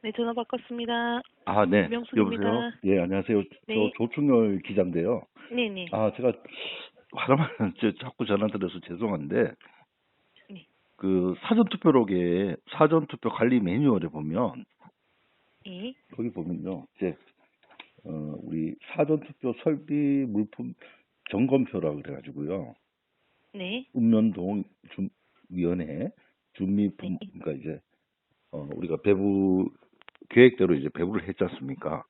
네, 전화 바꿨습니다. 아, 네. 여보세요? 김명숙입니다. 예, 안녕하세요. 저 네, 조충렬 기자인데요. 네네, 아, 제가 하나만 자꾸 전화 드려서 죄송한데, 네, 그 사전투표록에 사전투표 관리 매뉴얼에 보면, 네, 거기 보면요. 이제, 우리 사전투표 설비 물품 점검표라고 그래가지고요. 네, 읍면동 위원회 네, 준비품, 그러니까 이제, 우리가 배부, 계획대로 이제 배부를 했지 않습니까?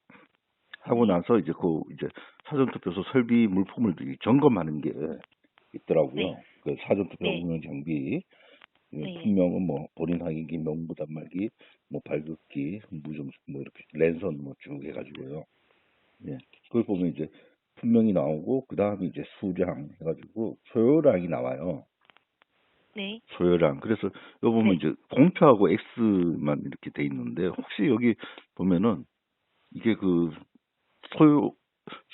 하고 네, 나서 이제 그 이제 사전투표소 설비 물품을 점검하는 게 네, 있더라고요. 그 사전투표 네, 운영 장비 네, 품명은 뭐 본인 확인기, 명부 단말기, 뭐 발급기, 무좀 뭐 이렇게 랜선 뭐 쭉 해가지고요. 예, 그걸 보면 이제 품명이 나오고 그 다음에 이제 수량 해가지고 소요량이 나와요. 네, 소요량. 그래서 여기 보면 네. 이제 공표하고 X만 이렇게 돼 있는데 혹시 여기 보면은 이게 그 소요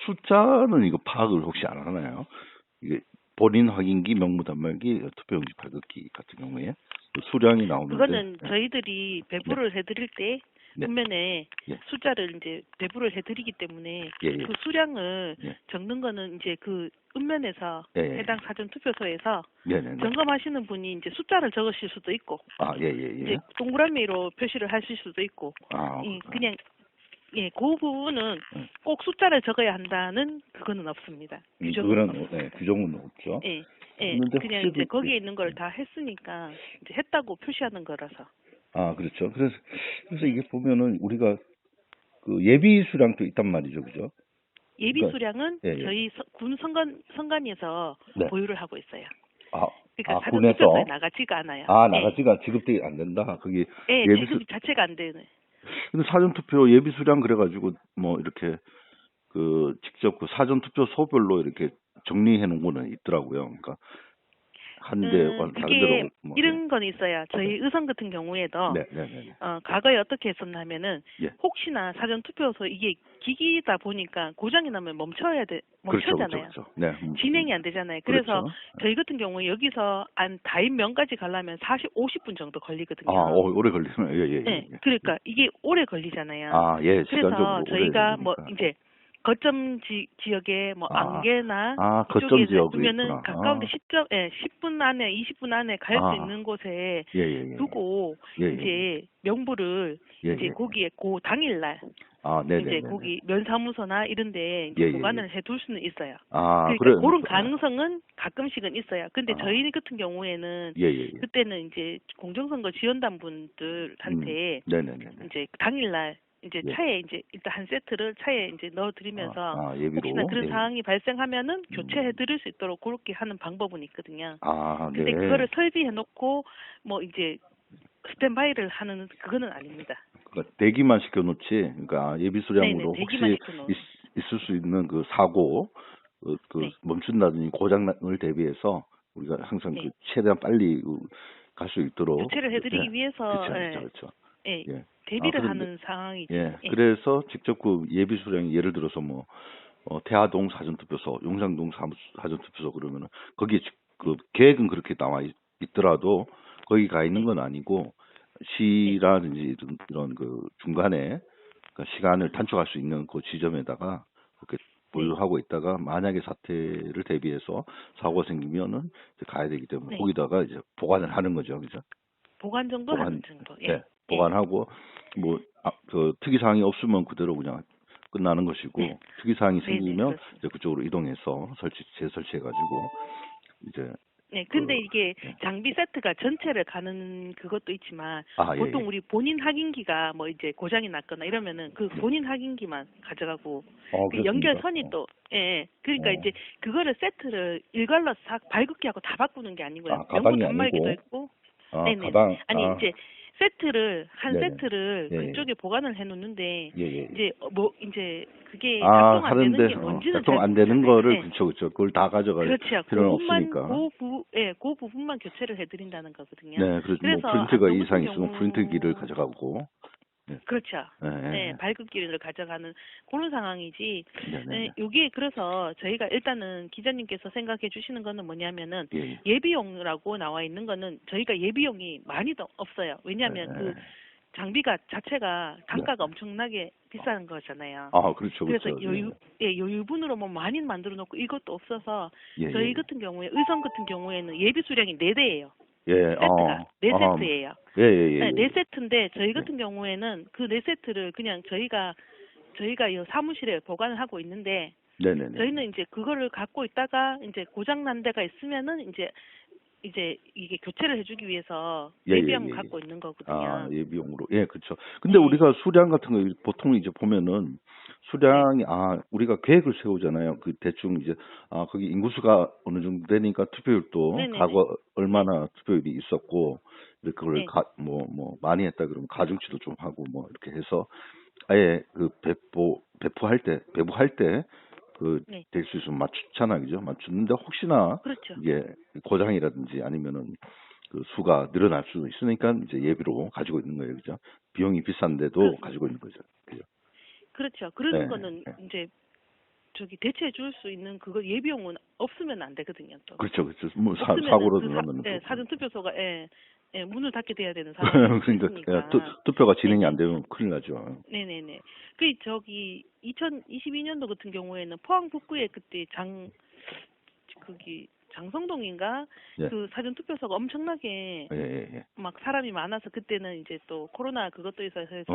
숫자는 이거 파악을 혹시 안 하나요? 이게 본인 확인기, 명부 단말기, 투표용지 발급기 같은 경우에 수량이 나오는데, 그거는 저희들이 네, 배부를 해드릴 때 네, 읍면에 예, 숫자를 이제 배부를 해드리기 때문에 예, 예, 그 수량을 예, 적는 거는 이제 그 읍면에서 예, 예, 해당 사전투표소에서 네, 네, 네. 점검하시는 분이 이제 숫자를 적으실 수도 있고 아, 예, 예, 이제 예. 동그라미로 표시를 하실 수도 있고 아, 그렇구나. 그냥 예, 그 부분은 예. 꼭 숫자를 적어야 한다는 그거는 없습니다. 규정은 그거는 없어요. 규정은 없죠. 예, 예, 그런데 그냥 혹시 이제 그, 예, 거기에 있는 걸 예. 다 했으니까 이제 했다고 표시하는 거라서. 아, 그렇죠. 그래서 네. 이게 보면은 우리가 그 예비 수량도 있단 말이죠, 그죠? 예비 그러니까, 수량은 예, 예. 저희 군 선관위에서 네. 보유를 하고 있어요. 아, 그러니까 아, 사전 투표소에 군에서 나가지가 않아요. 아, 예, 나가지가 지급이 안 된다. 그게 예, 예비 수 지급 자체가 안 되는. 근데 사전투표 예비 수량 그래가지고 뭐 이렇게 그 직접 그 사전투표 소별로 이렇게 정리해 놓은 거는 있더라고요. 그러니까 한 대, 다른 그게 데로 뭐 예, 이런 건 있어요. 네, 저희 의성 같은 경우에도 네, 네, 네, 네. 과거에 어떻게 했었냐면은 예, 혹시나 사전 투표소 이게 기기다 보니까 고장이 나면 그렇죠, 그렇죠, 멈춰잖아요. 그렇죠. 네, 진행이 안 되잖아요. 그래서 그렇죠. 저희 같은 경우에 여기서 다인면까지 가려면 50분 정도 아, 걸리거든요. 오래 걸리면 예, 예, 예, 네, 예. 예. 그러니까 이게 오래 걸리잖아요. 아, 예, 그래서 시간적으로 오래 저희가 뭐 걸리니까. 이제 거점 지역에 뭐 아, 안개나 아, 거점 이쪽에 지역이 두면은 있구나. 가까운데 10분 안에 20분 안에 갈 수 아, 있는 곳에 예, 예, 예, 두고 예, 예, 예, 이제 명부를 예, 이제 예. 거기에 그 당일날 아, 네, 네, 이제 네, 네. 거기 면사무소나 이런 데 예, 이제 예, 예. 보관을 해 둘 수는 있어요. 아, 그러니까 그래, 그런 예. 가능성은 가끔씩은 있어요. 근데 아, 저희 같은 경우에는 예, 예, 예. 그때는 이제 공정선거 지원단 분들한테 네, 네, 네, 네. 이제 당일날 이제 예. 차에 이제 일단 한 세트를 차에 이제 넣어드리면서 혹시나 예비로? 그런 예. 상황이 발생하면은 음. 교체해 드릴 수 있도록 그렇게 하는 방법은 있거든요. 아, 근데 네. 그거를 설비해 놓고 뭐 이제 스탠바이를 하는 그거는 아닙니다. 그러니까 대기만 시켜놓지, 그러니까 예비 네네, 수량으로 대기만 혹시 시켜놓은. 있을 수 있는 그 사고, 그 네, 멈춘다든지 고장을 대비해서 우리가 항상 그 네. 최대한 빨리 갈 수 있도록, 교체를 예. 해드리기 위해서 그쵸, 그쵸, 예, 그쵸. 예, 예. 아, 대비를 그런데, 하는 상황이지. 예. 예, 그래서 직접 그 예비 수량이 예를 들어서 뭐, 태화동 사전투표소, 용산동 사전투표소 그러면은 거기에 네, 그 계획은 그렇게 나와 있더라도 거기 가 있는 네, 건 아니고 네, 시라든지 이런 그 중간에 그 시간을 네, 단축할 수 있는 그 지점에다가 그렇게 네, 보유하고 있다가 만약에 사태를 대비해서 사고가 생기면은 이제 가야 되기 때문에 네. 거기다가 이제 보관을 하는 거죠, 그죠? 보관 정도 하는 보관, 정도. 네, 예, 예, 보관하고 뭐 그 특이 사항이 없으면 그대로 그냥 끝나는 네, 것이고 특이 사항이 네, 네, 생기면 그렇습니다. 이제 그쪽으로 이동해서 재설치해가지고 이제 네, 근데 그 이게 예. 장비 세트가 전체를 가는 그것도 있지만 아, 예, 예. 보통 우리 본인 확인기가 뭐 이제 고장이 났거나 이러면은 그 예. 본인 확인기만 가져가고 그 그렇습니까? 연결선이 또 예, 예. 그러니까 어. 이제 그거를 세트를 일괄로 싹 발급기하고 다 바꾸는 게 아니고요. 명부 가방이 단말기도 아니고, 있고 네네네. 가방, 아니 이제 세트를 한 네네. 세트를 예, 예, 그쪽에 보관을 해 놓는데 예, 예. 예. 이제 뭐 이제 그게 작동 안 되는 하는데, 게 뭔지는 잘 작동 안 되는 모르잖아요. 거를, 예. 그쵸, 그쵸. 그걸 다 가져갈 그렇죠. 필요는 없으니까. 그 부분만 교체를 해드린다는 거거든요. 네, 그래서 뭐 그래서 프린트가 저 같은 이상 있으면 프린트기를 경우, 가져가고, 예, 그렇죠. 예, 예. 네, 발급기를 가져가는 그런 상황이지. 네네네. 요게 그래서 저희가 일단은 기자님께서 생각해 주시는 거는 뭐냐면은 예, 예. 예비용이라고 나와 있는 거는 저희가 예비용이 많이 더 없어요. 예, 왜냐하면 그 예. 장비가 자체가 단가가 엄청나게 비싼 거잖아요. 아, 그렇죠, 그래서 그렇죠. 여유분으로 뭐 많이 만들어 놓고 이것도 없어서 예, 저희 예, 같은 경우에 의성 같은 경우에는 예비 수량이 4대예요. 예, 세트가 4세트예요. 예, 예, 예, 네, 예. 4세트인데 저희 같은 경우에는 그 4세트를 그냥 저희가 이 사무실에 보관을 하고 있는데 네네네. 저희는 이제 그거를 갖고 있다가 이제 고장 난 데가 있으면은 이제 이게 교체를 해주기 위해서 예, 예, 예비형을 예, 예. 갖고 있는 아, 거거든요. 예비용으로. 예, 그렇죠. 근데 네, 우리가 수량 같은 거 보통 이제 보면은 네, 수량이 우리가 계획을 세우잖아요. 그 대충 이제 거기 인구수가 어느 정도 되니까 투표율도 네, 네, 네, 과거 네, 얼마나 투표율이 있었고 이렇게 그걸 네, 뭐 많이 했다 그러면 가중치도 좀 하고 뭐 이렇게 해서 아예 그 배부할 때 그 네, 될 수 있으면 맞추잖아, 그죠? 맞추는데 혹시나 그렇죠. 이게 고장이라든지 아니면은 그 수가 늘어날 수도 있으니까 이제 예비로 가지고 있는 거예요, 그죠? 비용이 그 비싼데도 가지고 있는 거죠, 그죠? 그렇죠. 그런 네, 거는 네. 이제 저기 대체해 줄 수 있는 그거 예비용은 없으면 안 되거든요. 또 그렇죠, 그렇죠. 뭐 없으면은 사고로 그 나면은 또 사전 투표소가 문을 닫게 돼야 되는 상황이 될 수 그러니까 있으니까. 투표가 진행이 안 네네. 되면 큰일 나죠. 네네네. 그 저기 2022년도 같은 경우에는 포항 북구에 그때 거기 장성동인가 예, 그 사전 투표소가 엄청나게 예, 예, 예. 막 사람이 많아서 그때는 이제 또 코로나 그것도 있어서 해서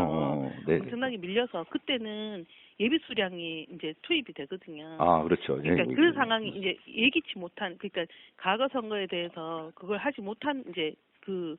네, 네. 엄청나게 밀려서 그때는 예비 수량이 이제 투입이 되거든요. 아, 그렇죠. 예, 그러니까 예, 그 예. 상황이 이제 예기치 못한 그러니까 과거 선거에 대해서 그걸 하지 못한 이제 그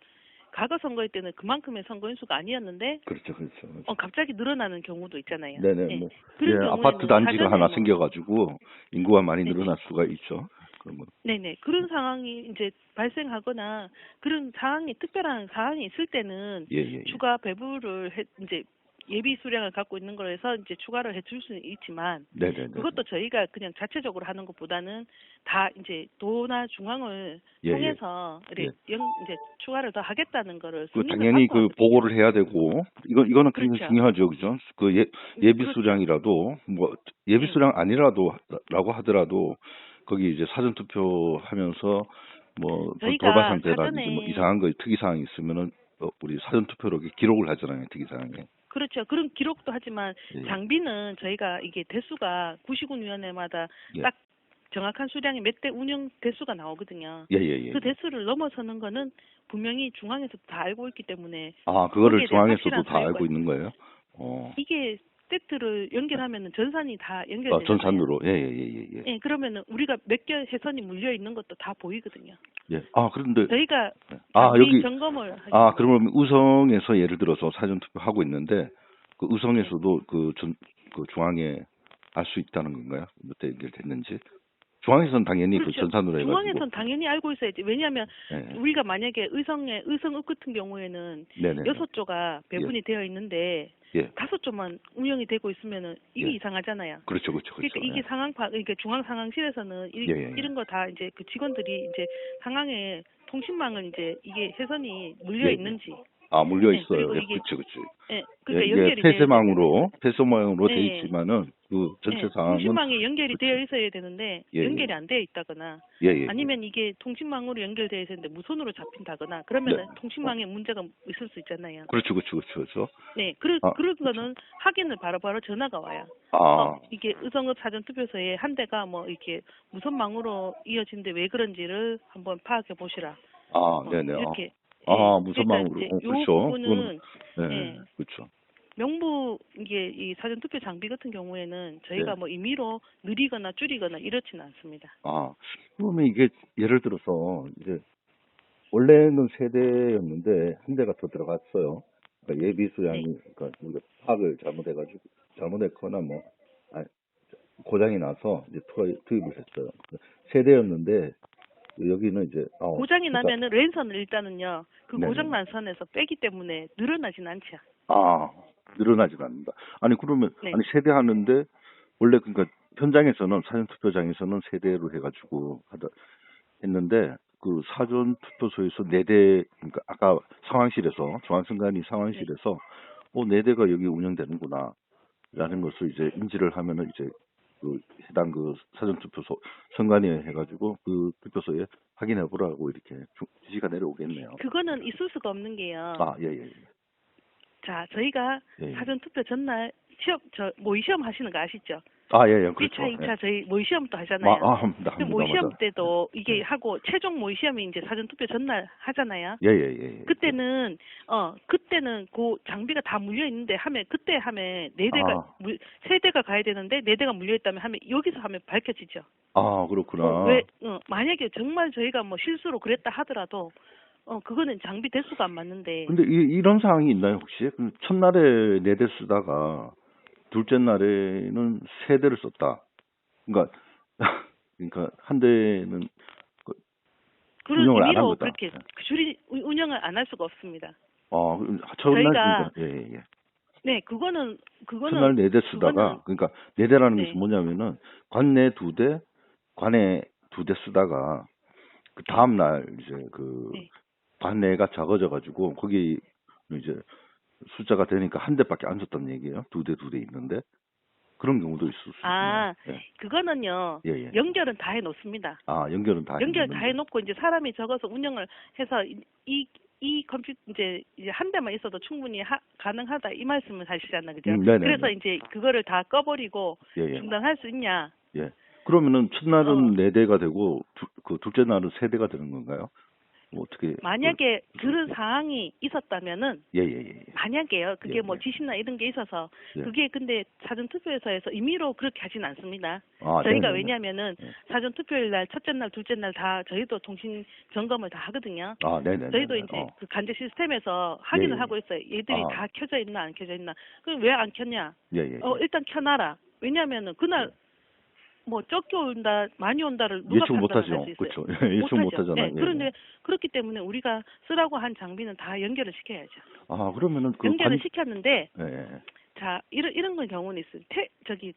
과거 선거일 때는 그만큼의 선거 인수가 아니었는데 그렇죠, 그렇죠, 그렇죠. 갑자기 늘어나는 경우도 있잖아요. 네네, 예. 뭐, 예, 그런 아파트 경우에는 단지가 사전에 하나 뭐 생겨가지고 인구가 많이 네네. 늘어날 수가 있죠. 그러면, 네네. 그런 상황이 이제 발생하거나 그런 상황이 특별한 사안이 있을 때는 예, 예, 예. 추가 배부를 이제 예비 수량을 갖고 있는 거에서 이제 추가를 해줄 수는 있지만 네네네. 그것도 저희가 그냥 자체적으로 하는 것보다는 다 이제 도나 중앙을 예, 예, 통해서 예. 이제 추가를 더 하겠다는 거를 그 승인을 당연히 받고 그 하거든요. 보고를 해야 되고 이거는 굉장히 그렇죠. 중요하죠, 그죠? 그 예비 그렇죠. 수량이라도 뭐 예비 네. 수량 아니라도 하더라도 거기 이제 사전 투표하면서 뭐 돌발 저희가 상태라든지 뭐 사전에 이상한 거 특이 사항이 있으면은 우리 사전 투표로 이렇게 기록을 하잖아요, 특이 사항에. 그렇죠. 그런 기록도 하지만 예, 장비는 저희가 이게 대수가 구시군위원회마다 예, 딱 정확한 수량이 몇 대 운영 대수가 나오거든요. 예, 예, 예. 그 예. 대수를 넘어서는 거는 분명히 중앙에서 다 알고 있기 때문에 그거를 거기에 대한 중앙에서도 확실한 다 사유가 알고 있는 거예요? 어, 이게 세트를 연결하면은 전산이 다 연결되잖아요. 전산으로. 예, 예, 예, 예, 예. 예, 그러면은 우리가 몇 개 해선이 물려 있는 것도 다 보이거든요. 예. 그런데, 저희가 장비 여기, 점검을 하기 그러면 의성에서 예를 들어서 사전투표 하고 있는데, 그 네. 의성에서도 그 중앙에 알 수 있다는 건가요? 몇 대 연결됐는지? 중앙에서는 당연히 그 그렇죠. 전산으로 해가지고. 중앙에선 당연히 알고 있어야지. 왜냐하면 예, 우리가 만약에 의성읍 같은 경우에는 네네. 6조가 예, 배분이 되어 있는데 예, 5조만 운영이 되고 있으면은 이게 예. 이상하잖아요. 그렇죠, 그렇죠, 그러니까 그렇죠. 이게 그러니까 중앙 상황실에서는 예, 예, 예. 이런 거 다 이제 그 직원들이 이제 상황에 통신망은 이제 이게 회선이 예, 물려 예. 있는지, 물려 예, 있어요. 그리고 예, 이게 그렇죠, 그렇죠. 예, 예, 그러니까 이게 연결이 돼야 되는데, 폐쇄망으로 돼 예, 있지만은 그 전체 예, 상황은 통신망에 연결이 되어 그렇죠. 있어야 되는데 예, 예, 연결이 안 되어 있다거나 예, 예, 예. 아니면 이게 통신망으로 연결되어 있는데 무선으로 잡힌다거나 네. 그러면은 통신망에 문제가 있을 수 있잖아요. 그렇죠, 그렇죠, 그렇죠, 그렇죠. 네, 그런 그렇죠. 거는 확인을 바로바로 전화가 와요. 아, 이게 의성읍 사전투표소에 한 대가 뭐 이렇게 무선망으로 이어진데 왜 그런지를 한번 파악해 보시라. 네네. 이렇게. 예. 그러니까 무선망으로. 이제 요 그렇죠. 그거는, 부분은 네, 예. 그렇죠. 명부 이게 이 사전투표 장비 같은 경우에는 네. 저희가 뭐 임의로 느리거나 줄이거나 이렇지는 않습니다. 그러면 이게 예를 들어서 이제 원래는 세 대였는데 한 대가 더 들어갔어요. 그러니까 예비 수량이, 네. 그러니까 우리가 파악을 잘못했거나 뭐, 고장이 나서 이제 투입을 했어요. 세 대였는데 여기는 이제, 고장이 그러니까, 나면은 랜선을 일단은요. 그 네네. 고장 난 선에서 빼기 때문에 늘어나진 않죠. 늘어나질 않는다. 아니, 그러면, 네. 세대 하는데, 원래, 그러니까, 현장에서는, 사전투표장에서는 세대로 해가지고 했는데, 그 사전투표소에서 네 대, 그러니까, 아까 중앙선관위 네. 상황실에서, 네 대가 여기 운영되는구나, 라는 것을 이제 인지를 하면은 이제, 그 해당 그 사전투표소, 선관위에 해가지고, 그 투표소에 확인해 보라고 이렇게 지시가 내려오겠네요. 그거는 있을 수가 없는 게요. 예, 예, 예. 자, 저희가 예. 사전 투표 전날 모의 시험 하시는 거 아시죠? 아, 예, 예, 그렇죠. 1차, 2차 예. 저희 모의 시험도 하잖아요. 합니다, 그 모의 시험 맞아. 때도 이게 예. 하고 최종 모의 시험이 이제 사전 투표 전날 하잖아요. 예, 예, 예. 그때는 그 장비가 다 물려 있는데 그때 하면 세 대가 가야 되는데 네 대가 물려 있다면 여기서 하면 밝혀지죠. 아, 그렇구나. 만약에 정말 저희가 뭐 실수로 그랬다 하더라도 그거는 장비 대수가 안 맞는데. 근데 이런 상황이 있나요, 혹시? 첫날에 4대 쓰다가 둘째 날에는 3대를 썼다. 그러니까 한 대는 운영을 안 한 거다. 그렇게 운영을 안 할 수가 없습니다. 첫날 예. 네, 그거는 첫날 4대 쓰다가 그러니까 4대라는 것이 뭐냐면은 관내 2대, 관내 2대 쓰다가 그 다음 날 이제 관내가 작아져 가지고 거기 이제 숫자가 되니까 한 대밖에 안 썼다는 얘기예요. 2대 있는데 그런 경우도 있을 수 있어요. 그거는요. 예. 연결은 다 해놓습니다. 연결은 다 해놓고 이제 사람이 적어서 운영을 해서 이 컴퓨터 이제 한 대만 있어도 충분히 가능하다 이 말씀을 하시잖아요, 그죠? 그래서 이제 그거를 다 꺼버리고 중단할 수 있냐? 예. 그러면은 첫날은 4대가 되고 둘째 날은 3대가 되는 건가요? 뭐 어떻게? 만약에 그런 상황이 있었다면은 만약에요, 그게 뭐 지시나 이런 게 있어서 그게 근데 사전 투표에서 임의로 그렇게 하진 않습니다. 저희가 왜냐하면은 사전 투표일 날 첫째 날, 둘째 날 다 저희도 통신 점검을 다 하거든요. 저희도 이제 그 간제 시스템에서 확인을 하고 있어요. 얘들이 다 켜져 있나 안 켜져 있나. 그럼 왜 안 켰냐? 일단 켜놔라. 왜냐하면은 그날 뭐 적게 온다, 많이 온다를 누가 판단할 수 있어요? 그렇죠. 예측 못하잖아요. 그런데 그렇기 때문에 우리가 쓰라고 한 장비는 다 연결을 시켜야죠. 그러면은 연결을 시켰는데, 자 이런 건 경우는 있어요.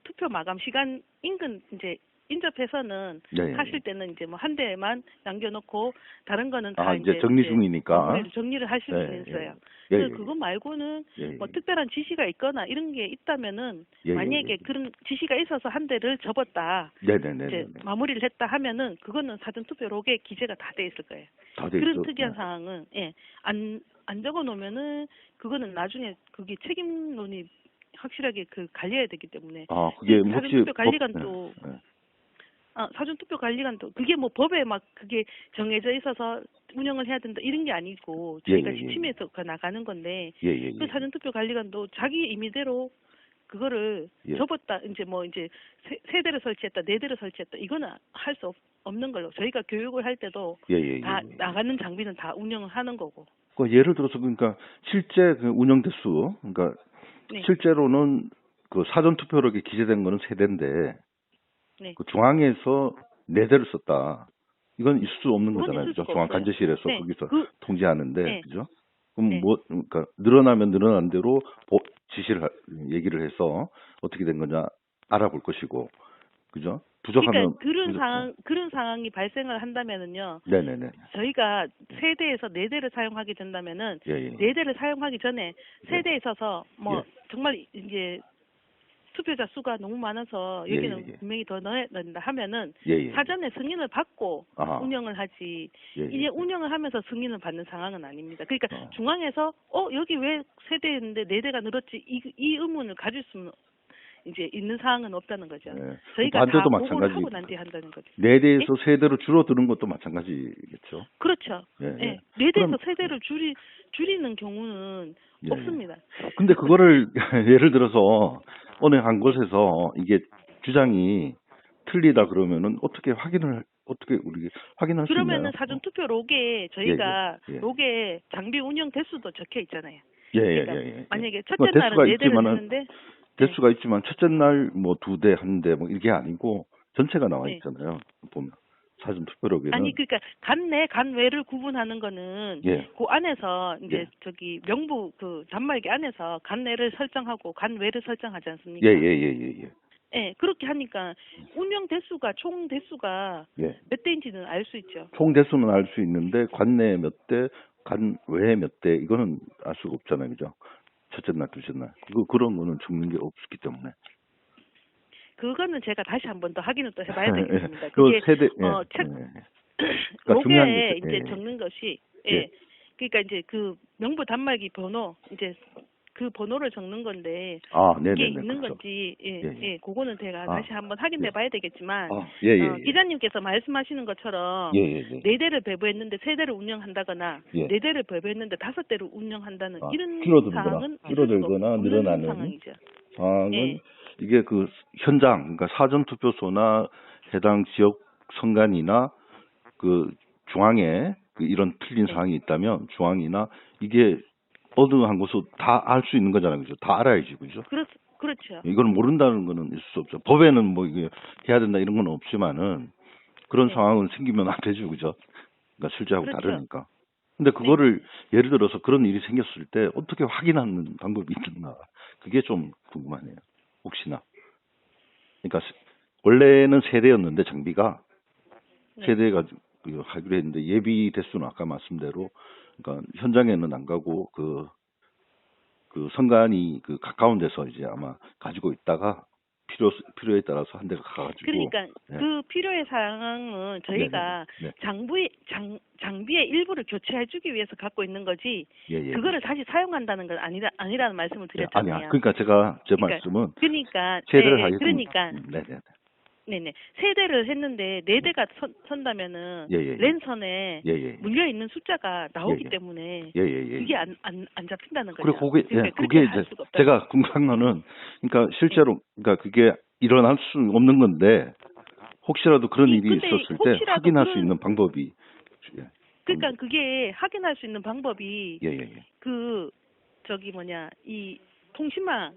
투표 마감 시간 인근 이제 인접해서는 하실 때는 이제 뭐 한 대만 남겨놓고 다른 거는 다 이제 정리 중이니까 정리를 하실 수 있어요. 그래서 그거 말고는 뭐 특별한 지시가 있거나 이런 게 있다면은 만약에 그런 지시가 있어서 한 대를 접었다, 이제 마무리를 했다 하면은 그거는 사전 투표 록에 기재가 다 돼 있을 거예요. 그런 특이한 상황은 안 적어 놓으면은 그거는 나중에 그게 책임론이 확실하게 갈려야 되기 때문에 그게 사전 투표 관리관도 사전투표 관리관도 그게 뭐 법에 막 그게 정해져 있어서 운영을 해야 된다 이런 게 아니고 저희가 지침에서 나가는 건데 그 사전투표 관리관도 자기 임의대로 그거를 접었다 이제 뭐 이제 세 대를 설치했다 4대를 설치했다 이거는 할 수 없는 걸로 저희가 교육을 할 때도 다 나가는 장비는 다 운영을 하는 거고. 예를 들어서 그러니까 실제 그 운영 대수 그러니까 실제로는 그 사전투표록에 기재된 거는 3대인데 그 중앙에서 4대를 썼다. 이건 있을 수 없는 거잖아요. 그죠? 중앙 간제실에서 거기서 통제하는데, 그죠? 그럼 그러니까 늘어나면 늘어난 대로 얘기를 해서 어떻게 된 거냐 알아볼 것이고, 그죠? 부족하면 그런 상황이 발생을 한다면은요. 저희가 3대에서 4대를 사용하게 된다면은 4대를 사용하기 전에 3대에 있어서 뭐 정말 이제 투표자 수가 너무 많아서 여기는 분명히 더 넣어야 된다 하면은 사전에 승인을 받고 운영을 하지 이제 운영을 하면서 승인을 받는 상황은 아닙니다. 그러니까 중앙에서 여기 왜 3대였는데 4대가 늘었지 이 의문을 가질 수는 이제 있는 상황은 없다는 거죠. 저희가 반대도 다 마찬가지. 하고 난 뒤에 한다는 거죠. 4대에서 3대로 줄어드는 것도 마찬가지겠죠. 그렇죠. 4대에서 3대를 줄이는 경우는 없습니다. 근데 그거를 예를 들어서 어느 한 곳에서 이게 주장이 틀리다 그러면은 어떻게 우리 확인할 수 있나요? 그러면은 사전 투표 록에 저희가 록에 장비 운영 대수도 적혀 있잖아요. 만약에 첫째 날은 4대를 했는데 대수가 있지만 첫째 날 뭐 2대, 1대 뭐 이게 아니고 전체가 나와 있잖아요. 보면 사전 투표록에는 그러니까 간내 간외를 구분하는 거는 그 안에서 이제 명부 그 단말기 안에서 간내를 설정하고 간외를 설정하지 않습니까? 그렇게 하니까 운영 대수가 총 대수가 몇 대인지는 알 수 있죠. 총 대수는 알 수 있는데 관내 몇 대, 간외 몇 대 이거는 알 수가 없잖아요, 그죠? 첫째 날, 둘째 날 그런 거는 죽는 게 없기 때문에. 그거는 제가 다시 한 번 더 확인을 또 해봐야 되겠습니다. 그게 세대, 록에 이제 적는 것이 그러니까 이제 그 명부 단말기 번호 이제 그 번호를 적는 건데 네네네. 이게 있는 그렇죠. 건지 예. 예, 그거는 제가 다시 한번 확인해 봐야 되겠지만 예. 기자님께서 말씀하시는 것처럼 예. 4대를 배부했는데 3대를 운영한다거나 예. 4대를 배부했는데 5대를 운영한다는 이런 줄어들거나 사항은 있을 수가 없는 늘어나는 상황이죠. 상황은 예. 이게 그 현장, 그러니까 사전투표소나 해당 지역 선관위나 그 중앙에 그 이런 틀린 네. 사항이 있다면 중앙이나 이게 어느 한 곳으로 다 알 수 있는 거잖아요, 그죠? 다 알아야지, 그죠? 그렇죠. 이걸 모른다는 거는 있을 수 없죠. 법에는 뭐 이게 해야 된다 이런 건 없지만은 그런 네. 상황은 생기면 안 되죠, 그죠? 그러니까 실제하고 그렇죠. 다르니까. 근데 그거를 예를 들어서 그런 일이 생겼을 때 어떻게 확인하는 방법이 있는가? 그게 좀 궁금하네요. 혹시나. 그러니까 원래는 세대였는데 장비가 네. 세대가 하기로 했는데 예비 대수는 아까 말씀대로 그러니까 현장에는 안 가고 그 선관위 그 가까운 데서 이제 아마 가지고 있다가 필요에 따라서 한 대가 가가지고. 그러니까 네. 그 필요의 사항은 저희가 네. 장비의 일부를 교체해주기 위해서 갖고 있는 거지. 그거를 다시 사용한다는 건 아니라는 말씀을 드렸잖아요. 아니야. 그러니까 제 말씀은 그러니까 세대를 하기 그러니까 네네. 네네. 3대를 했는데 4대가 선다면은 랜선에 물려 있는 숫자가 나오기 때문에 그게 안 잡힌다는 거죠. 그리고 그게 이제 제가 궁금한 거는 그러니까 실제로 그러니까 그게 일어날 수 없는 건데 혹시라도 그런 일이 있었을 때 확인할 수 있는 방법이. 그러니까 그게 확인할 수 있는 방법이 그 이 통신망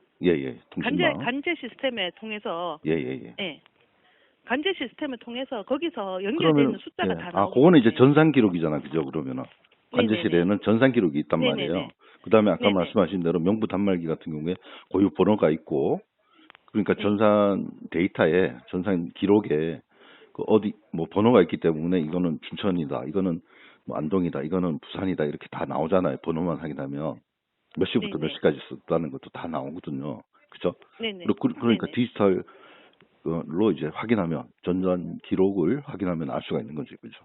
통신망 관제 시스템에 통해서 관제 시스템을 통해서 거기서 연결되어 있는 숫자가 다 나오고. 그거는 이제 전산 기록이잖아, 그죠? 그러면은 관제실에는 전산 기록이 있단 말이에요. 그다음에 아까 말씀하신 대로 명부 단말기 같은 경우에 고유 번호가 있고, 그러니까 전산 데이터에 전산 기록에 그 어디 뭐 번호가 있기 때문에 이거는 춘천이다, 이거는 뭐 안동이다, 이거는 부산이다 이렇게 다 나오잖아요. 번호만 확인하면 몇 시부터 몇 시까지 썼다는 것도 다 나오거든요, 그죠? 그러니까 디지털 로 이제 확인하면 전산 기록을 확인하면 알 수가 있는 거지, 그죠?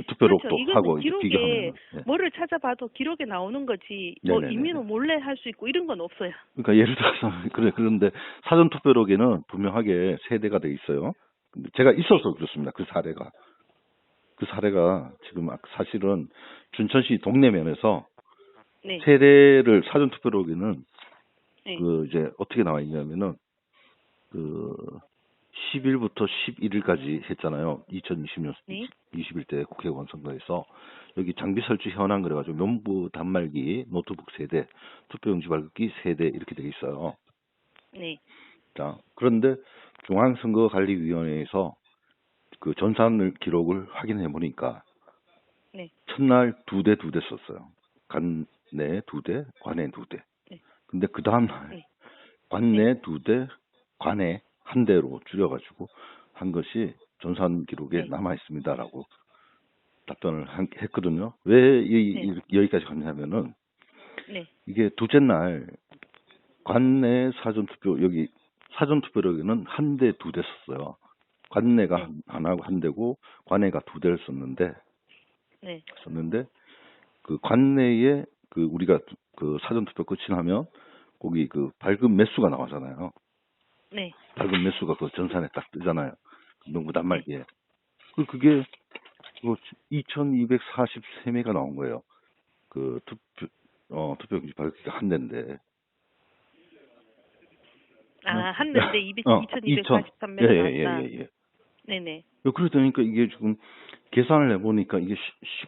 투표로 또 하고 이제 비교하면. 뭐를 찾아봐도 기록에 나오는 거지. 뭐 임의로 몰래 할 수 있고 이런 건 없어요. 그러니까 예를 들어서 그런데 사전 투표록에는 분명하게 세대가 돼 있어요. 근데 제가 있어서 그렇습니다. 그 사례가 지금 사실은 춘천시 동래면에서 세대를 사전 투표록에는 그 이제 어떻게 나와 있냐면은 그 10일부터 11일까지 했잖아요. 2020년 21대 국회의원 선거에서 여기 장비 설치 현황 그래가지고 명부 단말기, 노트북 세대, 투표용지 발급기 세대 이렇게 돼 있어요. 자, 그런데 중앙선거관리위원회에서 그 전산 기록을 확인해 보니까 첫날 2대 썼어요. 관내 2대, 관내 2대. 근데 그 다음날 관내 2대, 관내 1대로 줄여가지고 한 것이 전산 기록에 남아 있습니다라고 답변을 했거든요. 왜 여기까지 갔냐면은 이게 둘째 날 관내 사전투표 여기 사전투표록에는 1대 2대 썼어요. 관내가 하나고 1대고 관내가 2대를 썼는데 그 관내에 그 우리가 그 사전투표 끝이 나면 거기 그 발급 매수가 나오잖아요. 발급 매수가 그 전산에 딱 뜨잖아요. 명부 단말기에. 그게 2,243매가 나온 거예요. 그 투표용지 발급기가 1대인데. 한 대인데 2,243매가 나왔다. 네네. 그러니까 이게 지금 계산을 해보니까 이게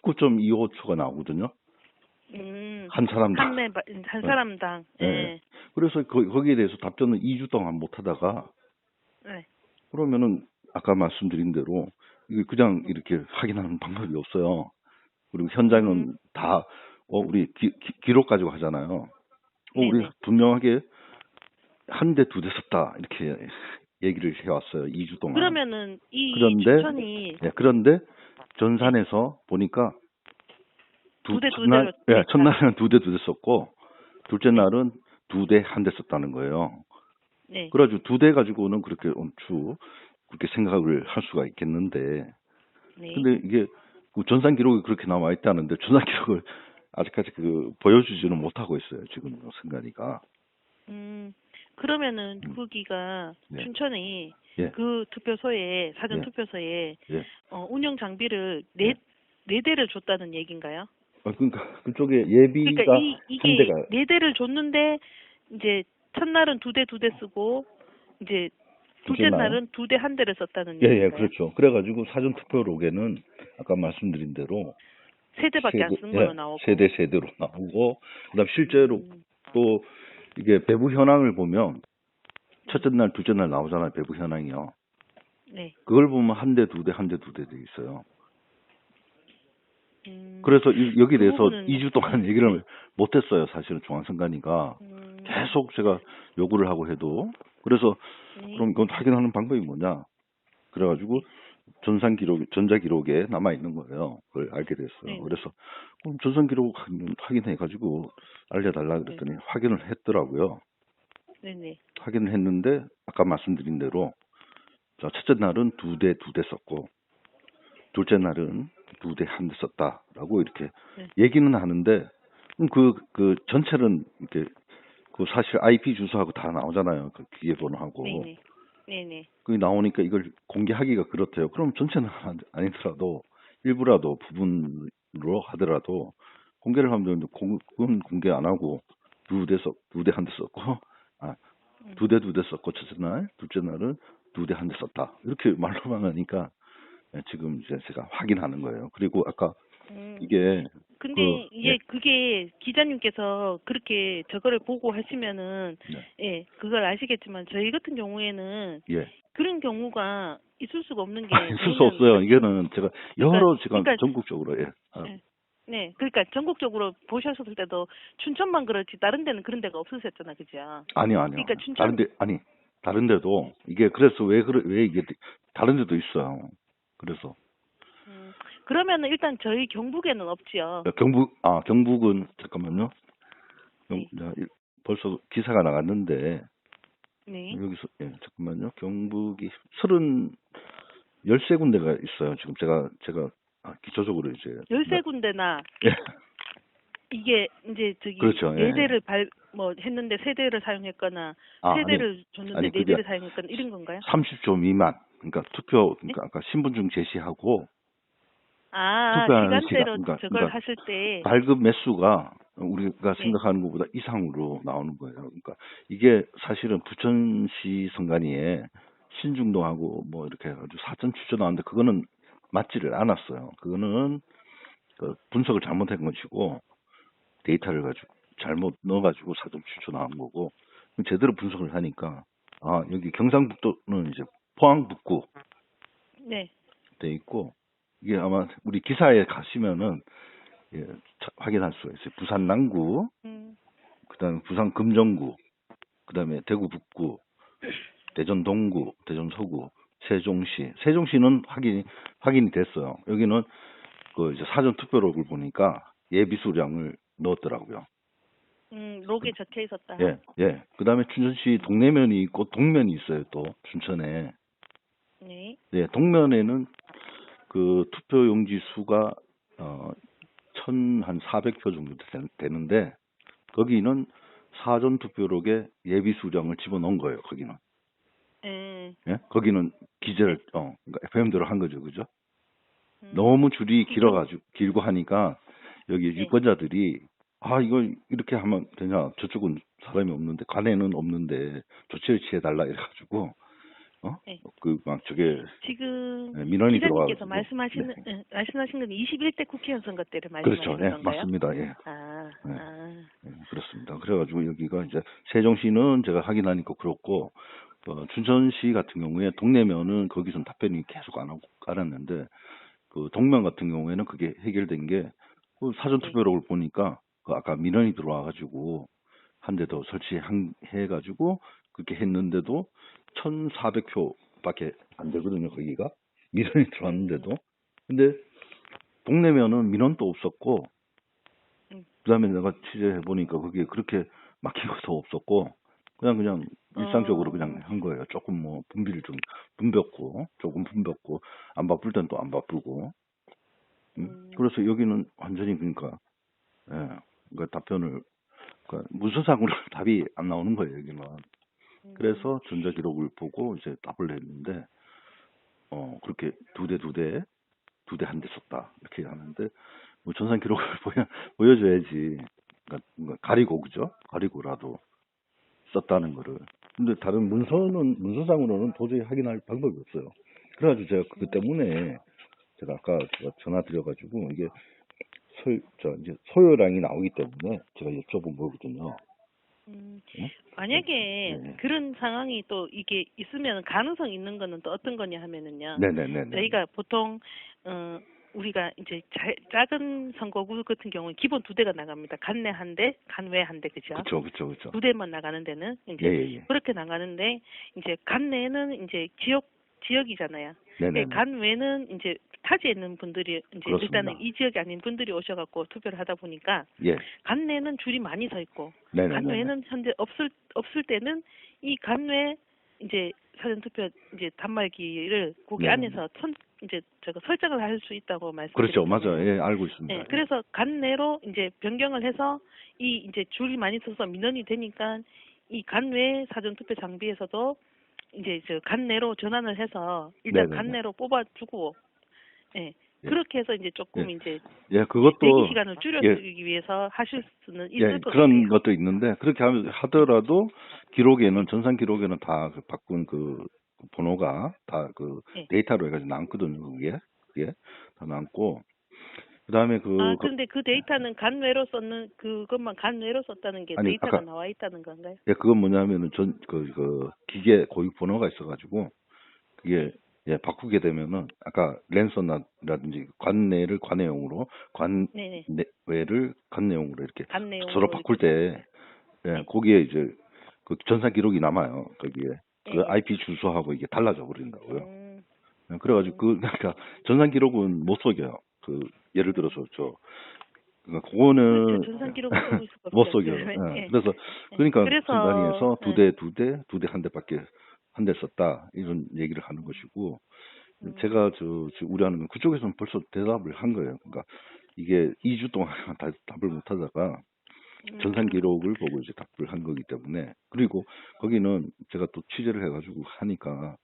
19.25초가 나오거든요. 한 사람당. 한 사람당. 그래서 거기에 대해서 답변을 2주 동안 못 하다가 그러면은 아까 말씀드린 대로 이게 그냥 이렇게 확인하는 방법이 없어요. 그리고 현장은 다 우리 기록 가지고 하잖아요. 우리 분명하게 1대 2대 썼다 이렇게 얘기를 해왔어요. 2주 동안. 그러면은 그런데 전산에서 보니까 첫날은 2대 썼고 둘째 날은 2대 1대 썼다는 거예요. 그래가지고 2대 가지고는 그렇게 그렇게 생각을 할 수가 있겠는데 근데 이게 전산 기록이 그렇게 나와 있다는데 전산 기록을 아직까지 보여주지는 못하고 있어요. 지금 선관위가. 그러면은 거기가 네. 춘천이 예. 그 투표소에 사전 예. 투표소에 예. 운영 장비를 네 대를 줬다는 얘기인가요? 그러니까 그쪽에 예비가 그러니까 한 대가 이게 네 대를 줬는데 이제 첫날은 두 대 쓰고 이제 둘째 날은 두 대 한 대를 썼다는 예, 얘기인가요? 그렇죠. 그래가지고 사전 투표록에는 아까 말씀드린 대로 세 대밖에 안 쓴 걸로 나오고. 세대로 나오고, 그다음 실제로 또 이게 배부 현황을 보면 첫째 날, 둘째 날 나오잖아요. 배부 현황이요. 네. 그걸 보면 한 대, 두 대 돼 있어요. 그래서 여기에 대해서 2주 동안 얘기를 못했어요. 사실은 중앙선관위가 계속 제가 요구를 하고 해도. 그래서 그럼 이건 확인하는 방법이 뭐냐? 그래가지고 전자기록에 남아 있는 거예요. 그걸 알게 됐어요. 그래서 그럼 전산기록 확인해가지고 알려달라 그랬더니 확인을 했더라고요. 네네. 확인을 했는데 아까 말씀드린 대로 첫째 날은 두 대 썼고, 둘째 날은 두 대 한 대 썼다라고 이렇게 얘기는 하는데, 그 전체는 이렇게 사실 IP 주소하고 다 나오잖아요. 그 기계번호하고. 네네. 그게 나오니까 이걸 공개하기가 그렇대요. 그럼 전체는 아니더라도 일부라도 부분으로 하더라도 공개를 하면 되는데, 그건 공개 안 하고 두 대 한 대 썼고, 두 대 썼고 첫째 날, 둘째 날은 두 대 한 대 썼다. 이렇게 말로만 하니까 지금 이제 제가 확인하는 거예요. 그리고 아까 이게 근데 그게 기자님께서 그렇게 저거를 보고 하시면은 그걸 아시겠지만 저희 같은 경우에는 그런 경우가 있을 수가 없는 게 있을 수 없어요. 이게는 제가 그러니까 전국적으로 네, 그러니까 전국적으로 보셨을 때도 춘천만 그렇지 다른 데는 그런 데가 없으셨잖아, 그죠? 아니요. 그러니까 춘천 다른 데도 이게 그래서 왜 이게 다른 데도 있어요. 그래서 그러면은 일단 저희 경북에는 없지요. 경북은 잠깐만요. 벌써 기사가 나갔는데 여기서 잠깐만요. 경북이 13군데가 있어요. 지금 제가 기초적으로 이제 13군데나 이게 이제 그렇죠. 네 대를 했는데 세 대를 사용했거나 세 대를 줬는데 네 대를 사용했거나 이런 건가요? 30조 미만. 그러니까 그러니까 아까 신분증 제시하고 시간대로 저걸 하실 때 발급 매수가 우리가 생각하는 것보다 이상으로 나오는 거예요. 그러니까 이게 사실은 부천시 선관위에 신중동하고 뭐 이렇게 해가지고 사전 추천 나왔는데 그거는 맞지를 않았어요. 그거는 분석을 잘못한 것이고 데이터를 가지고 잘못 넣어가지고 사전 추천 나온 거고, 제대로 분석을 하니까 여기 경상북도는 이제 포항 북구 돼 있고, 이게 아마 우리 기사에 가시면은 확인할 수가 있어요. 부산 남구, 그다음에 부산 금정구, 그다음에 대구 북구, 대전 동구, 대전 서구, 세종시는 확인이 됐어요. 여기는 이제 사전 투표록을 보니까 예비 수량을 넣었더라고요. 록에 적혀 있었다. 예. 그다음에 춘천시 동내면이 있고 동면이 있어요. 또 춘천에. 동면에는 그 투표용지 수가 1,400표 정도 되는데 거기는 사전 투표록에 예비 수량을 집어넣은 거예요. 거기는. 거기는 기재를 그러니까 FM대로 한 거죠, 그죠? 너무 줄이 길고 하니까 여기 유권자들이 이걸 이렇게 하면 되냐? 저쪽은 사람이 없는데, 관에는 없는데 조치를 취해달라 이래가지고 막 저게 지금 민원이 들어와서 기자님께서 말씀하신 건 21대 국회의원 선거 때를 말씀하시는 건가요? 맞습니다. 그렇습니다. 그래가지고 여기가 이제 세종시는 제가 확인하니까 그렇고, 춘천시 같은 경우에 동내면은 거기선 답변이 계속 안 왔는데, 그 동면 같은 경우에는 그게 해결된 게 사전 투표록을 보니까 아까 민원이 들어와가지고 한 대 더 설치해가지고 그렇게 했는데도 1,400표밖에 안 되거든요. 거기가 민원이 들어왔는데도. 근데 동네면은 민원도 없었고, 그다음에 내가 취재해 보니까 그게 그렇게 막힌 것도 없었고, 그냥 일상적으로 그냥 한 거예요. 조금 뭐 분비를 좀 조금 분볐고, 안 바쁠 땐 또 안 바쁘고. 그래서 여기는 완전히 그러니까 예. 그 답변을 문서상으로 답이 안 나오는 거예요, 여기는. 그래서 전자 기록을 보고 이제 답을 했는데 그렇게 두 대 한 대 썼다 이렇게 하는데 뭐 전산 기록을 보여줘야지. 그러니까 가리고 그죠? 가리고라도 썼다는 거를. 근데 다른 문서상으로는 도저히 확인할 방법이 없어요. 그래가지고 제가 그 때문에 제가 아까 전화 드려가지고 이게 이제 소요량이 나오기 때문에 제가 여쭤본 거거든요. 만약에 네. 그런 상황이 또 이게 있으면 가능성 있는 거는 또 어떤 거냐 하면은요. 네네네. 저희가 보통 우리가 이제 작은 선거구 같은 경우는 기본 2대가 나갑니다. 간내 한 대, 간외 한 대, 그죠? 그렇죠. 2대만 나가는 데는 이제 그렇게 나가는데 이제 간내는 이제 지역이잖아요. 네네. 간외는 이제 타지에 있는 분들이 이제 그렇습니다. 일단은 이 지역이 아닌 분들이 오셔갖고 투표를 하다 보니까 간내는 줄이 많이 서 있고 간외는 현재 없을 때는 이 간외 이제 사전투표 이제 단말기를 거기 안에서 이제 설정을 할 수 있다고 말씀드렸죠. 그렇죠, 맞아요. 예, 알고 있습니다. 네, 그래서 간내로 이제 변경을 해서 이 이제 줄이 많이 서서 민원이 되니까 이 간외 사전투표 장비에서도 이제 간내로 전환을 해서 일단 간내로 뽑아주고, 그렇게 해서 이제 조금 이제 그것도 대기 시간을 줄여주기 위해서 하실 수는 있을 것 그런 같아요. 것도 있는데 그렇게 하더라도 기록에는 전산 기록에는 다 바꾼 그 번호가 다 그 데이터로 해가지고 남거든요. 그게 다 남고. 그다음에 근데 그 데이터는 간외로 썼는 그것만 간외로 썼다는 게 데이터가 나와 있다는 건가요? 그건 뭐냐면은 그 기계 고유 번호가 있어가지고 그게 바꾸게 되면은 아까 랜선이라든지 관내를 관내용으로 관외를 간내용으로 이렇게 서로 바꿀 때 거기에 이제 그 전산 기록이 남아요. 거기에 그 IP 주소하고 이게 달라져 버린다고요. 그래가지고 그러니까 전산 기록은 못 속여요. 예를 들어서 그거는 전산 기록을 쓰고 있을 것 못 속여요. 그래서 중간에서 두 대 한 대밖에 한 대 썼다 이런 얘기를 하는 것이고 제가 우려하는 건 그쪽에서는 벌써 대답을 한 거예요. 그러니까 이게 2주 동안 답을 못 하다가 전산 기록을 보고 이제 답을 한 거기 때문에 그리고 거기는 제가 또 취재를 해가지고 하니까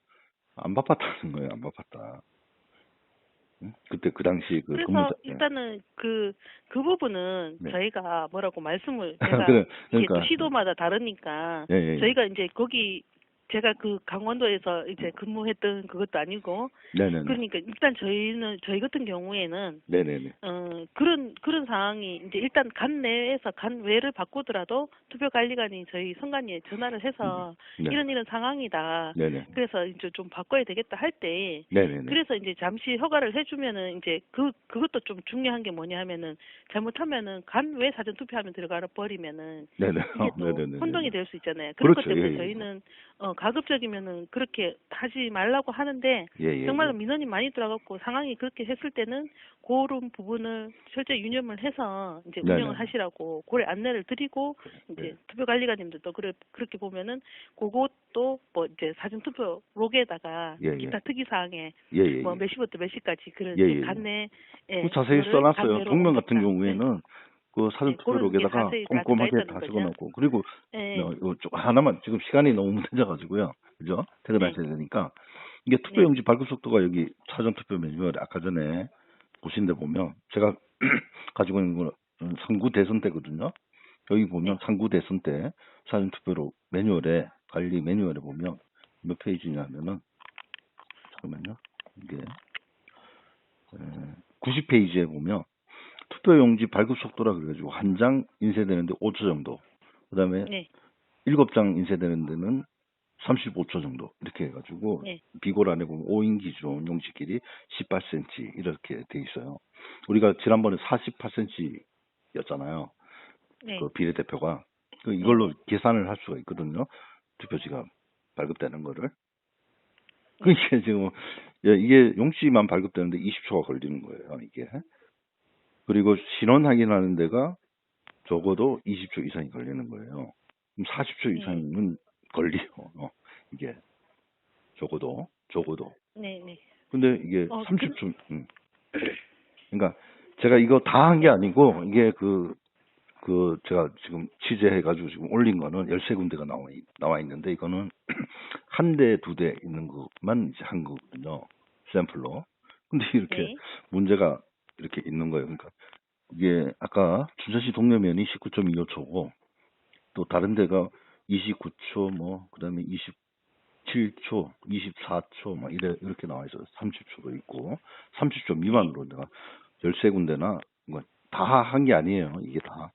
안 바빴다는 거예요. 안 바빴다. 그때 그 당시 그래서 일단은 그 부분은 저희가 뭐라고 말씀을 제가 그러니까 시도마다 다르니까 저희가 이제 거기 제가 그 강원도에서 이제 근무했던 그것도 아니고 그러니까 일단 저희 같은 경우에는 그런 상황이 이제 일단 간내에서 간외를 바꾸더라도 투표관리관이 저희 선관위에 전화를 해서 이런 상황이다. 그래서 이제 좀 바꿔야 되겠다 할 때 그래서 이제 잠시 허가를 해주면은 이제 그것도 좀 중요한 게 뭐냐 하면은 잘못하면은 간외 사전 투표하면 들어가 버리면은 이게 또 혼동이 될 수 있잖아요. 그런 것 때문에 저희는 가급적이면은 그렇게 하지 말라고 하는데 정말로 민원이 많이 들어갔고 상황이 그렇게 했을 때는 그런 부분을 실제 유념을 해서 이제 운영을 하시라고 고래 안내를 드리고 이제 투표관리관님들도 그렇게 보면은 그것도 뭐 이제 사전 투표 록에다가 기타 특이 사항에 뭐 몇 시부터 몇 시까지 그런 간내 자세히 써놨어요. 동명 같은 경우에는 그 사전 투표록에다가 꼼꼼하게 다 적어놓고 그리고 하나만 지금 시간이 너무 늦어가지고요, 그죠? 퇴근하셔야 되니까 이게 투표용지 발급 속도가 여기 사전 투표 매뉴얼 아까 전에 보신 데 보면 제가 가지고 있는 건 상구 대선 때거든요. 여기 보면 상구 대선 때 사전 투표록 매뉴얼에 관리 매뉴얼에 보면 몇 페이지냐면은 잠깐만요, 이게 90페이지에 보면 투표용지 발급 속도라 그래가지고 한 장 인쇄되는데 5초 정도. 그다음에 7장 인쇄되는 데는 35초 정도 이렇게 해가지고 비골 안에 보면 5인 기준 용지 길이 18cm 이렇게 돼 있어요. 우리가 지난번에 48cm였잖아요. 그 비례대표가 이걸로 계산을 할 수가 있거든요. 투표지가 발급되는 거를. 그게 지금 이게 용지만 발급되는데 20초가 걸리는 거예요. 이게. 그리고 신원 확인하는 데가 적어도 20초 이상이 걸리는 거예요. 그럼 40초 이상은 걸리요. 이게 적어도. 근데 이게 30초. 그러니까 제가 이거 다 한 게 아니고 이게 그 제가 지금 취재해가지고 지금 올린 거는 13군데가 나와 있는데, 이거는 한 대, 두 대 있는 것만 이제 한 거거든요. 샘플로. 근데 이렇게 네. 문제가 이렇게 있는 거예요. 그러니까 이게 아까 춘천시 동래면이 19.25초고, 또 다른 데가 29초, 뭐, 그 다음에 27초, 24초, 막 이렇게 나와 있어요. 30초도 있고, 30초 미만으로 내가 13군데나, 뭐, 다 한 게 아니에요. 이게 다.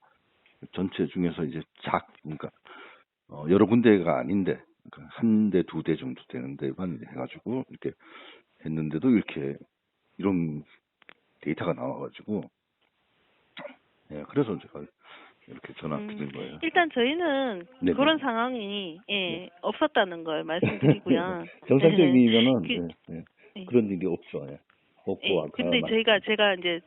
전체 중에서 이제 그러니까, 여러 군데가 아닌데, 그러니까 한 대, 두 대 정도 되는 데만 해가지고, 이렇게 했는데도 이렇게, 이런 데이터가 나와가지고, 예, 그래서 제가 이렇게 전화 드린 거예요. 일단 저희는 네네. 그런 상황이 없었다는 걸 말씀드리고요. 정상적이면은 네. 그런 일이 없죠. 예. 없고 아까 근데 제가 이제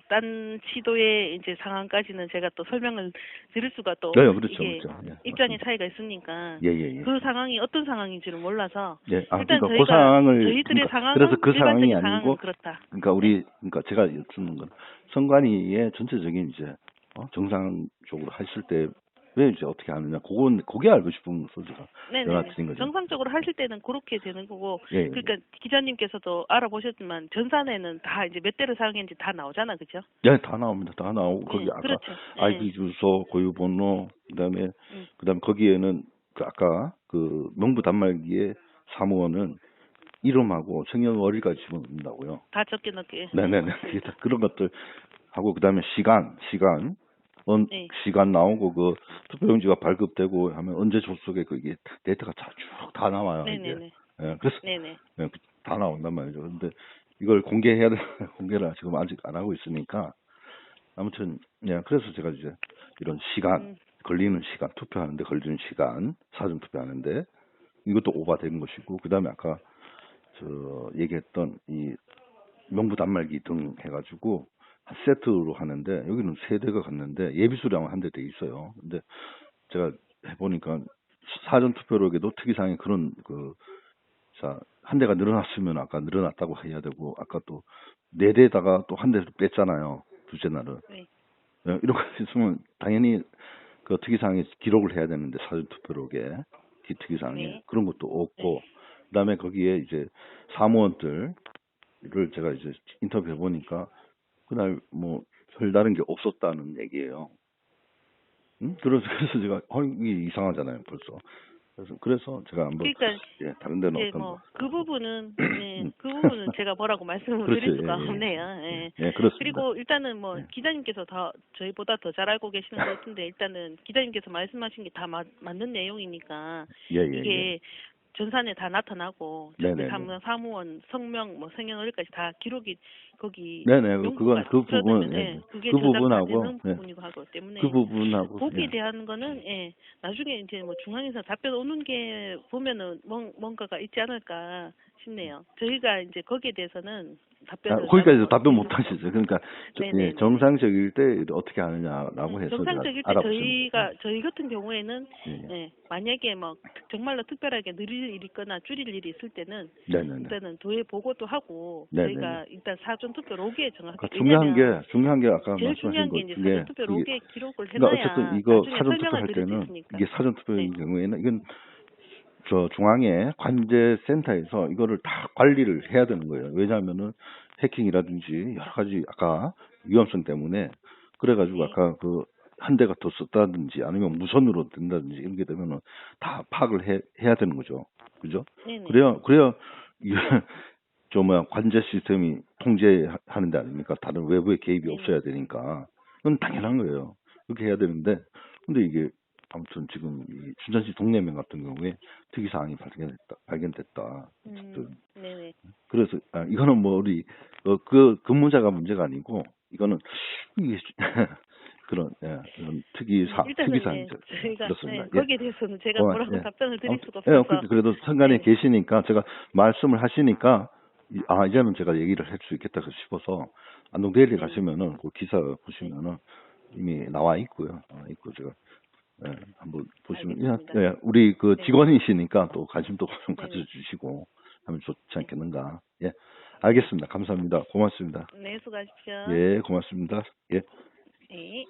딴 시도의 이제 상황까지는 제가 또 설명을 드릴 수가 또 네, 그렇죠, 이게 그렇죠. 예, 입장의 맞습니다. 차이가 있으니까 예. 그 상황이 어떤 상황인지를 몰라서 예, 일단 그러니까 그 저희가 상황을 저희들의 상황은 그래서 그 상황이 일반적인 아니고, 상황은 그렇다. 그러니까 그러니까 제가 여쭙는 건 선관위의 전체적인 이제 정상적으로 하실 때 왜 이제 어떻게 하느냐, 그게 알고 싶은 소지가 전화 드린 거죠. 정상적으로 하실 때는 그렇게 되는 거고, 예. 그러니까 기자님께서도 알아보셨지만 전산에는 다 이제 몇 대를 사용했는지 다 나오잖아, 그죠? 예, 다 나옵니다. 다 나오고 거기 아까 그렇죠. IP 주소, 고유번호, 그다음에 거기에는 아까 그 명부 단말기의 사무원은 이름하고 생년월일까지 집어넣는다고요. 다 적게 넣게. 네네네. 이게 다 그런 것들 하고, 그다음에 시간 네. 시간 나오고, 그 투표용지가 발급되고 하면 언제 접속에 그게 데이터가 쭉 다 나와요. 네네네. 이게. 예, 그래서 네네. 다 나온단 말이죠. 근데 이걸 공개해야 돼. 공개를 지금 아직 안 하고 있으니까, 아무튼 그래서 제가 이제 이런 시간, 걸리는 시간, 투표하는데 걸리는 시간, 사전 투표하는데 이것도 오바된 것이고, 그다음에 아까 얘기했던 이 명부 단말기 등 해가지고 한 세트로 하는데, 여기는 세 대가 갔는데 예비 수량은 한 대 돼 있어요. 근데 제가 해보니까 사전 투표록에도 특이사항이 그런 한 대가 늘어났으면 아까 늘어났다고 해야 되고, 아까 또 네 대에다가 또 한 대를 뺐잖아요. 둘째 날은. 네. 이런 거 있으면 당연히 그 특이사항에 기록을 해야 되는데, 사전 투표록에 특이사항에 그런 것도 없고, 그다음에 거기에 이제 사무원들을 제가 이제 인터뷰해 보니까 그날 뭐 별다른 게 없었다는 얘기예요. 그래서 제가 이게 이상하잖아요, 벌써. 그래서 제가 한번 그러니까 다른 데는 이제 어떤 뭐 그 부분은 그 부분은 제가 뭐라고 말씀을 그렇죠. 드릴 수가 예. 없네요. 그렇습니다. 그리고 일단은 뭐 기자님께서 저희보다 더 잘 알고 계시는 것 같은데, 일단은 기자님께서 말씀하신 게 다 맞는 내용이니까 이게 전산에 다 나타나고 사무원 성명 뭐 생년월일까지 다 기록이 거기 그건 그 부분 그게 그 저장 다 부분하고 되는 부분이고 하고 때문에 그 부분하고 거기에 대한 거는 나중에 이제 뭐 중앙에서 답변 오는 게 보면은 뭔가가 있지 않을까 싶네요. 저희가 이제 거기에 대해서는 답변을 거기까지 답변 못 하시죠. 그러니까 정상적일 때 어떻게 하느냐라고 해서 정상적일 때 저희 같은 경우에는 만약에 뭐 정말로 특별하게 늘릴 일이 있거나 줄일 일이 있을 때는 일단은 도에 보고도 하고 저희가 일단 사전 투표 로그에 정확하게 중요한 게 아까 제일 말씀하신 중요한 게 이제 사전 투표 로그에 기록을 그러니까 해놔야 어쨌든 이거 나중에 사전 설명을 투표할 드릴 수 때는 있으니까. 이게 사전 투표인 경우에는 이건 중앙에 관제센터에서 이거를 다 관리를 해야 되는 거예요. 왜냐하면은 해킹이라든지 여러 가지 아까 위험성 때문에 그래가지고 아까 한 대가 더 썼다든지 아니면 무선으로 된다든지 이런 게 되면은 다 파악을 해야 되는 거죠. 그죠? 그래야 이게 관제 시스템이 통제하는 데 아닙니까? 다른 외부의 개입이 없어야 되니까. 그건 당연한 거예요. 그렇게 해야 되는데, 근데 이게 아무튼 지금 이 춘천시 동래면 같은 경우에 특이사항이 발견됐다. 그래서 이거는 뭐 우리 그 근무자가 문제가 아니고, 이거는 이게 그런 특이사항이죠. 저희가 그렇습니다. 거기에 대해서는 제가 뭐라고 답변을 드릴 수가 없어서. 그래도 선관위에 계시니까 제가 말씀을 하시니까 이제는 제가 얘기를 할 수 있겠다 싶어서, 안동데일리 가시면은 그 기사 보시면은 이미 나와 있고요. 제가 한번 보시면 우리 그 직원이시니까 또 관심도 좀 가져주시고 하면 좋지 않겠는가. 알겠습니다. 감사합니다. 고맙습니다. 네, 수고하십시오. 고맙습니다. 네.